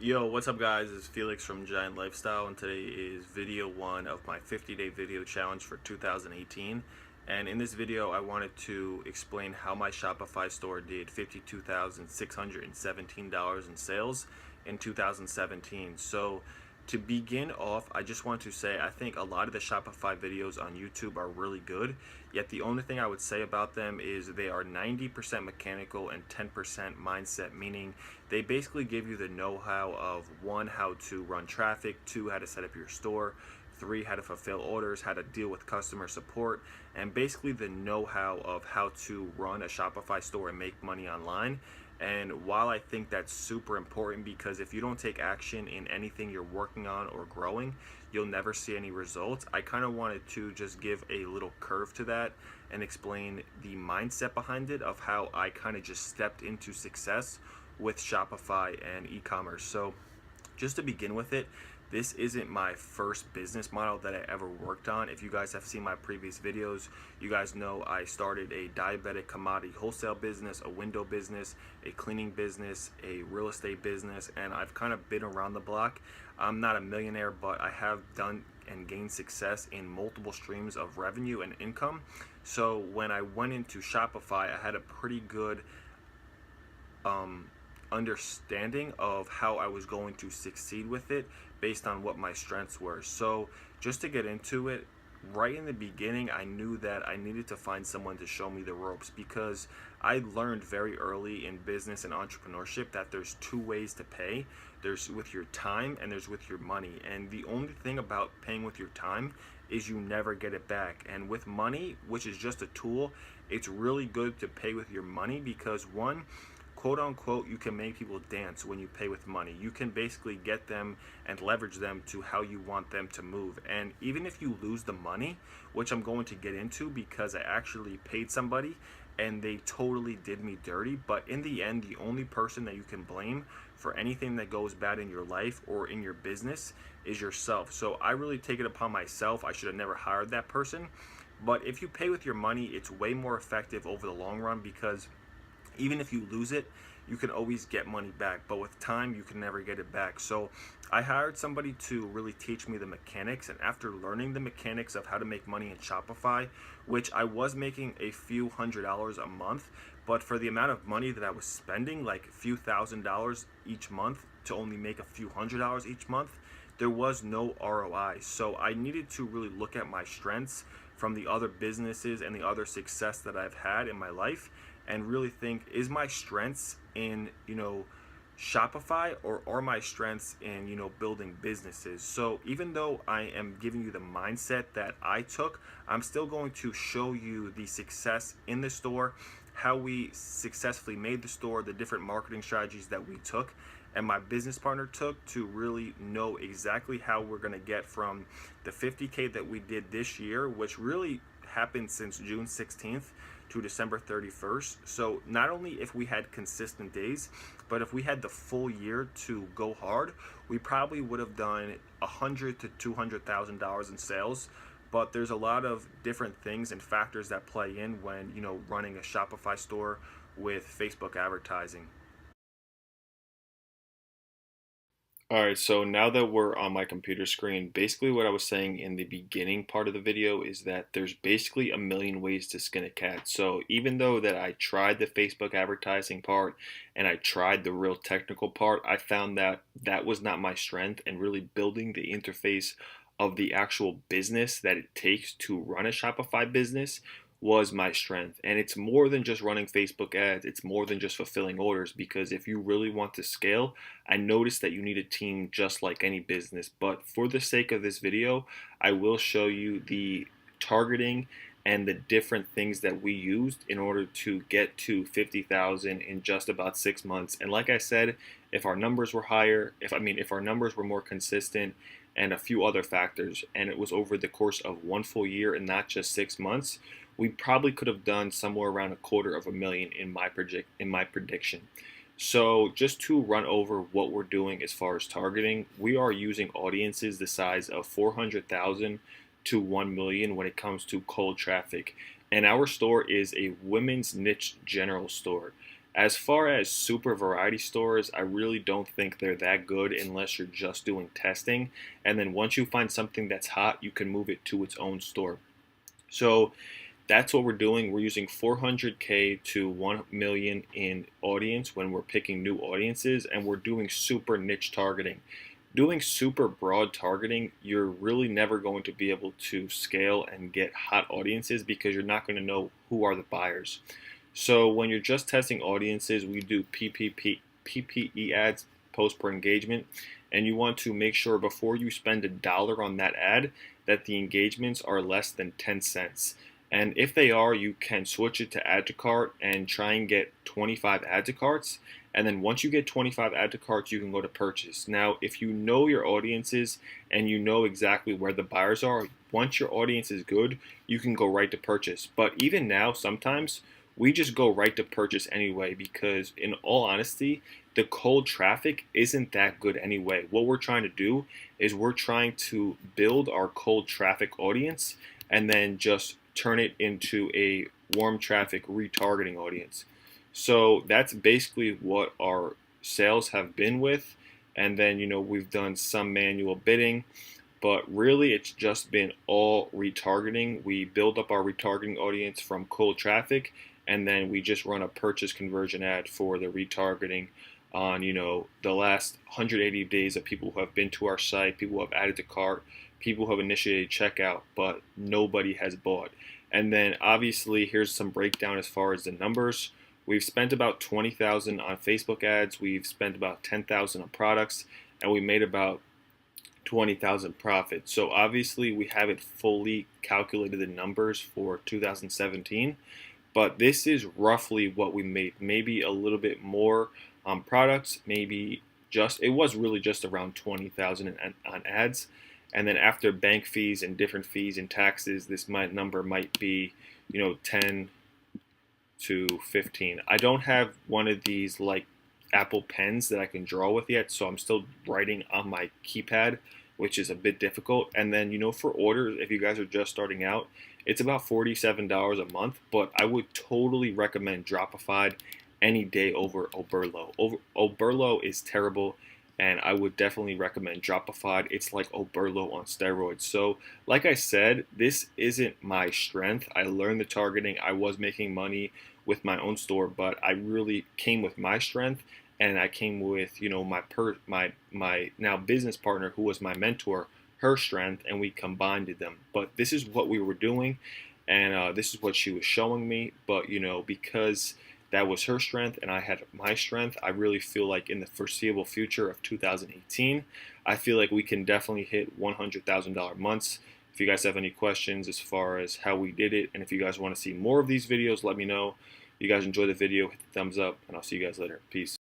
Yo, what's up, guys? It's Felix from Giant Lifestyle, and today is video one of my 50-day video challenge for 2018. And in this video, I wanted to explain how my Shopify store did $52,617 in sales in 2017. So, to begin off, I just want to say I think a lot of the Shopify videos on YouTube are really good. Yet the only thing I would say about them is they are 90% mechanical and 10% mindset, meaning they basically give you the know-how of one, how to run traffic, two, how to set up your store, three, how to fulfill orders, how to deal with customer support, and basically the know-how of how to run a Shopify store and make money online. And while I think that's super important, because if you don't take action in anything you're working on or growing, you'll never see any results, I kind of wanted to just give a little curve to that and explain the mindset behind it of how I kind of just stepped into success with Shopify and e-commerce. So just to begin with it, this isn't my first business model that I ever worked on. If you guys have seen my previous videos, you guys know I started a diabetic commodity wholesale business, a window business, a cleaning business, a real estate business, and I've kind of been around the block. I'm not a millionaire, but I have done and gained success in multiple streams of revenue and income. So when I went into Shopify, I had a pretty good um, understanding of how I was going to succeed with it based on what my strengths were. So, just to get into it, right in the beginning, I knew that I needed to find someone to show me the ropes, because I learned very early in business and entrepreneurship that there's two ways to pay. There's with your time and there's with your money. And the only thing about paying with your time is you never get it back. And with money, which is just a tool, it's really good to pay with your money because, one, quote unquote, you can make people dance when you pay with money. You can basically get them and leverage them to how you want them to move. And even if you lose the money, which I'm going to get into because I actually paid somebody and they totally did me dirty, but in the end, the only person that you can blame for anything that goes bad in your life or in your business is yourself. So I really take it upon myself. I should have never hired that person. But if you pay with your money, it's way more effective over the long run, because even if you lose it, you can always get money back, but with time you can never get it back. So I hired somebody to really teach me the mechanics, and after learning the mechanics of how to make money in Shopify, which I was making a few $100s a month, but for the amount of money that I was spending, like a few $1,000s each month, to only make a few $100s each month, there was no ROI. So I needed to really look at my strengths from the other businesses and the other success that I've had in my life, and really think, is my strengths in, Shopify, or are my strengths in, building businesses? So even though I am giving you the mindset that I took, I'm still going to show you the success in the store, how we successfully made the store, the different marketing strategies that we took and my business partner took to really know exactly how we're going to get from the 50K that we did this year, which really happened since June 16th, to December 31st. So not only if we had consistent days, but if we had the full year to go hard, we probably would have done $100,000 to $200,000 in sales. But there's a lot of different things and factors that play in when, running a Shopify store with Facebook advertising. All right, so now that we're on my computer screen, basically what I was saying in the beginning part of the video is that there's basically a million ways to skin a cat. So even though that I tried the Facebook advertising part and I tried the real technical part, I found that that was not my strength, and really building the interface of the actual business that it takes to run a Shopify business was my strength. And it's more than just running Facebook ads, it's more than just fulfilling orders, because if you really want to scale, I noticed that you need a team just like any business. But for the sake of this video, I will show you the targeting and the different things that we used in order to get to 50,000 in just about 6 months. And like I said, if our numbers were higher, if our numbers were more consistent, and a few other factors, and it was over the course of one full year and not just 6 months, we probably could have done somewhere around $250,000 in my prediction. So just to run over what we're doing as far as targeting, we are using audiences the size of 400,000 to 1 million when it comes to cold traffic. And our store is a women's niche general store. As far as super variety stores, I really don't think they're that good unless you're just doing testing. And then once you find something that's hot, you can move it to its own store. So that's what we're doing. We're using 400K to 1 million in audience when we're picking new audiences, and we're doing super niche targeting. Doing super broad targeting, you're really never going to be able to scale and get hot audiences because you're not going to know who are the buyers. So when you're just testing audiences, we do PPE ads, post per engagement, and you want to make sure before you spend $1 on that ad that the engagements are less than 10 cents. And if they are, you can switch it to add to cart and try and get 25 add to carts. And then once you get 25 add to carts, you can go to purchase. Now, if you know your audiences and you know exactly where the buyers are, once your audience is good, you can go right to purchase. But even now, sometimes we just go right to purchase anyway because, in all honesty, the cold traffic isn't that good anyway. What we're trying to do is we're trying to build our cold traffic audience and then just turn it into a warm traffic retargeting audience. So that's basically what our sales have been with. And then, we've done some manual bidding, but really it's just been all retargeting. We build up our retargeting audience from cold traffic, and then we just run a purchase conversion ad for the retargeting on, the last 180 days of people who have been to our site, people who have added to cart, people who have initiated checkout, but nobody has bought. And then obviously here's some breakdown as far as the numbers. We've spent about 20,000 on Facebook ads, we've spent about 10,000 on products, and we made about 20,000 profit. So obviously we haven't fully calculated the numbers for 2017, but this is roughly what we made. Maybe a little bit more on products, maybe it was really just around 20,000 on ads. And then after bank fees and different fees and taxes, this number might be, 10 to 15. I don't have one of these like Apple pens that I can draw with yet, so I'm still writing on my keypad, which is a bit difficult. And then, for orders, if you guys are just starting out, it's about $47 a month, but I would totally recommend Dropified any day over Oberlo. Oberlo is terrible, and I would definitely recommend Dropified. It's like Oberlo on steroids. So, like I said, this isn't my strength. I learned the targeting. I was making money with my own store, but I really came with my strength, and I came with, my now business partner, who was my mentor, her strength, and we combined them. But this is what we were doing, and this is what she was showing me. But because that was her strength and I had my strength, I really feel like in the foreseeable future of 2018, I feel like we can definitely hit $100,000 months. If you guys have any questions as far as how we did it, and if you guys want to see more of these videos, let me know. You guys enjoy the video, hit the thumbs up, and I'll see you guys later. Peace.